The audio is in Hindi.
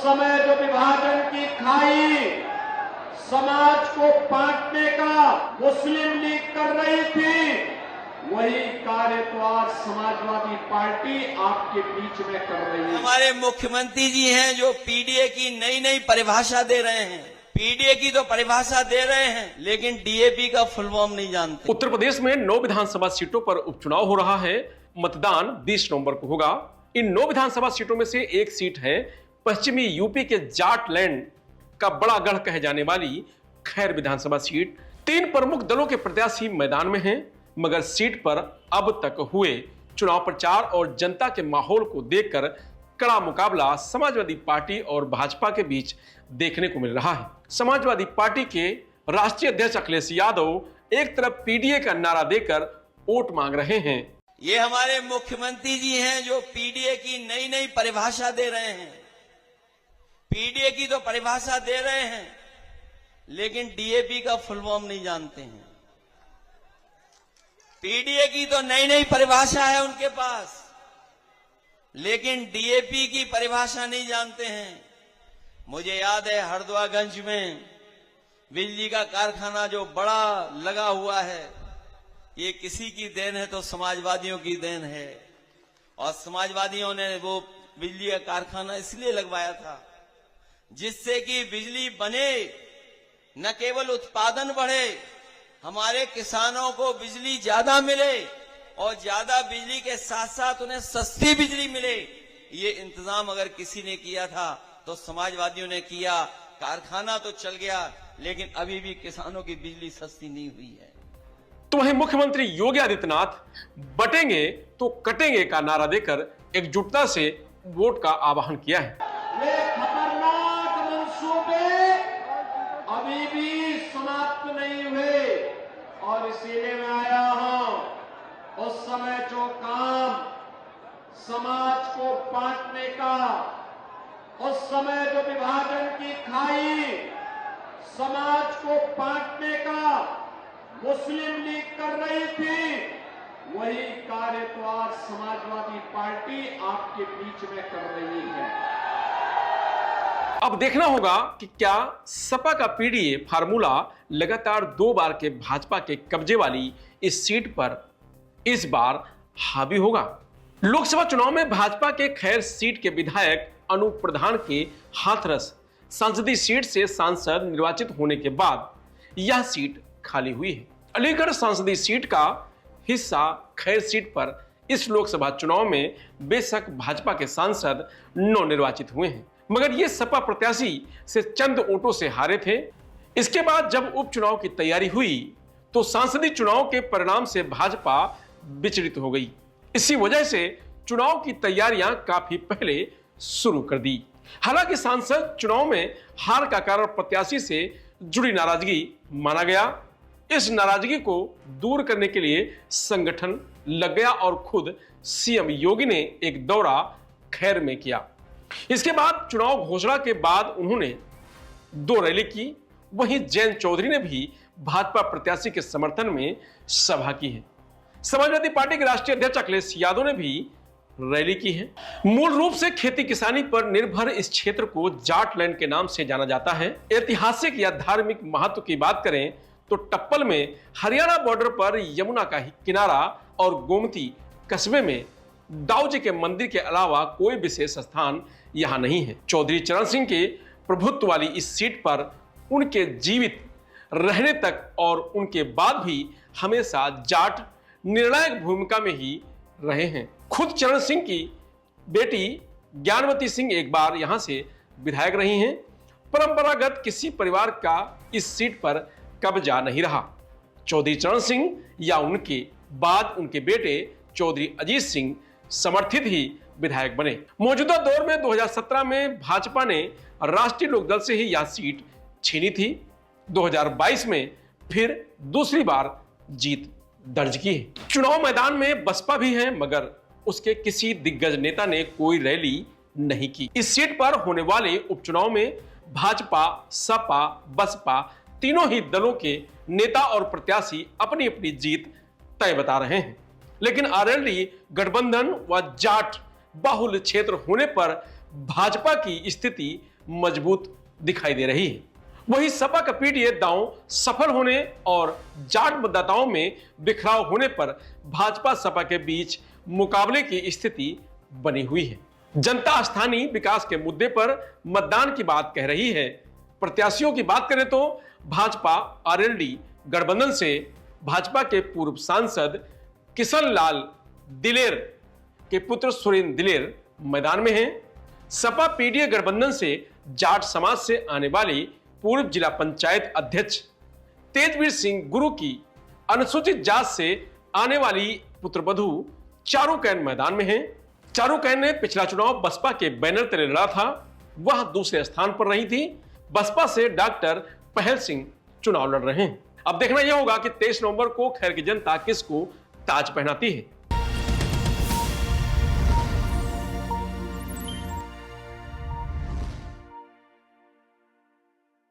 समय जो विभाजन की खाई समाज को बांटने का मुस्लिम लीग कर रही थी, वही कार्य तो आज समाजवादी पार्टी आपके बीच में कर रही है। हमारे मुख्यमंत्री जी हैं जो पीडीए की नई नई परिभाषा दे रहे हैं। पीडीए की तो परिभाषा दे रहे हैं, लेकिन डीएपी का फुल फॉर्म नहीं जानते। उत्तर प्रदेश में 9 विधानसभा सीटों पर उपचुनाव हो रहा है। मतदान 20 नवंबर को होगा। इन 9 विधानसभा सीटों में से एक सीट है पश्चिमी यूपी के जाट लैंड का बड़ा गढ़ कहे जाने वाली खैर विधानसभा सीट। 3 प्रमुख दलों के प्रत्याशी मैदान में हैं, मगर सीट पर अब तक हुए चुनाव प्रचार और जनता के माहौल को देखकर कड़ा मुकाबला समाजवादी पार्टी और भाजपा के बीच देखने को मिल रहा है। समाजवादी पार्टी के राष्ट्रीय अध्यक्ष अखिलेश यादव एक तरफ पीडीए का नारा देकर वोट मांग रहे हैं। ये हमारे मुख्यमंत्री जी हैं जो पीडीए की नई नई परिभाषा दे रहे हैं। पीडीए की तो परिभाषा दे रहे हैं, लेकिन डीएपी का फुल फॉर्म नहीं जानते हैं। पीडीए की तो नई नई परिभाषा है उनके पास, लेकिन डीएपी की परिभाषा नहीं जानते हैं। मुझे याद है हरदोईगंज में बिजली का कारखाना जो बड़ा लगा हुआ है, ये किसी की देन है तो समाजवादियों की देन है। और समाजवादियों ने वो बिजली का कारखाना इसलिए लगवाया था जिससे कि बिजली बने, न केवल उत्पादन बढ़े, हमारे किसानों को बिजली ज्यादा मिले और ज्यादा बिजली के साथ साथ उन्हें सस्ती बिजली मिले। ये इंतजाम अगर किसी ने किया था तो समाजवादियों ने किया। कारखाना तो चल गया, लेकिन अभी भी किसानों की बिजली सस्ती नहीं हुई है। तो वहीं मुख्यमंत्री योगी आदित्यनाथ बटेंगे तो कटेंगे का नारा देकर एकजुटता से वोट का आह्वान किया है। ये खतरनाक मंसूबे अभी भी समाप्त नहीं हुए और इसीलिए मैं आया हूं। उस समय जो काम समाज को बांटने का, उस समय जो विभाजन की खाई समाज को बांटने का मुस्लिम लीग कर रही थी, वही कार्य तो आज समाजवादी पार्टी आपके बीच में कर रही है। अब देखना होगा कि क्या सपा का पीडीए फार्मूला लगातार 2 बार के भाजपा के कब्जे वाली इस सीट पर इस बार हावी होगा। लोकसभा चुनाव में भाजपा के खैर सीट के विधायक अनूप प्रधान के हाथरस संसदीय सीट से सांसद निर्वाचित होने के बाद यह सीट खाली हुई है। अलीगढ़ संसदीय सीट का हिस्सा खैर सीट पर इस लोकसभा चुनाव में बेशक भाजपा के सांसद नवनिर्वाचित हुए हैं, मगर ये सपा प्रत्याशी से चंद वोटों से हारे थे। इसके बाद जब उपचुनाव की तैयारी हुई तो सांसदीय चुनाव के परिणाम से भाजपा विचलित हो गई। इसी वजह से चुनाव की तैयारियां काफी पहले शुरू कर दी। हालांकि सांसद चुनाव में हार का कारण प्रत्याशी से जुड़ी नाराजगी माना गया। इस नाराजगी को दूर करने के लिए संगठन लग गया और खुद सीएम योगी ने एक दौरा खैर में किया। इसके बाद चुनाव घोषणा के बाद उन्होंने 2 रैली की। वहीं जयंत चौधरी ने भी भाजपा प्रत्याशी के समर्थन में सभा की है। समाजवादी पार्टी के राष्ट्रीय अध्यक्ष अखिलेश यादव ने भी रैली की है। मूल रूप से खेती किसानी पर निर्भर इस क्षेत्र को जाट लैंड के नाम से जाना जाता है। ऐतिहासिक या धार्मिक महत्व की बात करें तो टप्पल में हरियाणा बॉर्डर पर यमुना का किनारा और गोमती कस्बे में दाऊ जी के मंदिर के अलावा कोई विशेष स्थान यहां नहीं है। चौधरी चरण सिंह के प्रभुत्व वाली इस सीट पर उनके जीवित रहने तक और उनके बाद भी हमेशा जाट निर्णायक भूमिका में ही रहे हैं। खुद चरण सिंह की बेटी ज्ञानवती सिंह एक बार यहां से विधायक रही हैं। परंपरागत किसी परिवार का इस सीट पर कब्जा नहीं रहा। चौधरी चरण सिंह या उनके बाद उनके बेटे चौधरी अजीत सिंह समर्थित ही विधायक बने। मौजूदा दौर में 2017 में भाजपा ने राष्ट्रीय लोकदल से ही यह सीट छीनी थी। 2022 में फिर दूसरी बार जीत दर्ज की है। चुनाव मैदान में बसपा भी है, मगर उसके किसी दिग्गज नेता ने कोई रैली नहीं की। इस सीट पर होने वाले उपचुनाव में भाजपा, सपा, बसपा तीनों ही दलों के नेता और प्रत्याशी अपनी अपनी जीत तय बता रहे हैं। लेकिन आरएलडी गठबंधन व जाट बाहुल्य क्षेत्र होने पर भाजपा की स्थिति मजबूत दिखाई दे रही है। वहीं सपा का पीडीए दांव सफल होने और जाट मतदाताओं में बिखराव होने पर भाजपा सपा के बीच मुकाबले की स्थिति बनी हुई है। जनता स्थानीय विकास के मुद्दे पर मतदान की बात कह रही है। प्रत्याशियों की बात करें तो भाजपा आरएलडी गठबंधन से भाजपा के पूर्व सांसद किशन लाल दिलेर के पुत्र सुरेंद्र दिलेर मैदान में हैं। सपा पीडीए गठबंधन से जाट समाज से आने वाली पूर्व जिला पंचायत अध्यक्ष तेजवीर सिंह गुरु की अनुसूचित जात से आने वाली पुत्रवधू चारूकैन मैदान में हैं। चारूकैन ने पिछला चुनाव बसपा के बैनर तले लड़ा था, वह दूसरे स्थान पर रही थी। बसपा से डॉक्टर पहल सिंह चुनाव लड़ रहे हैं। अब देखना यह होगा कि 23 नवंबर को खैर की जनता किसको ताज पहनाती है।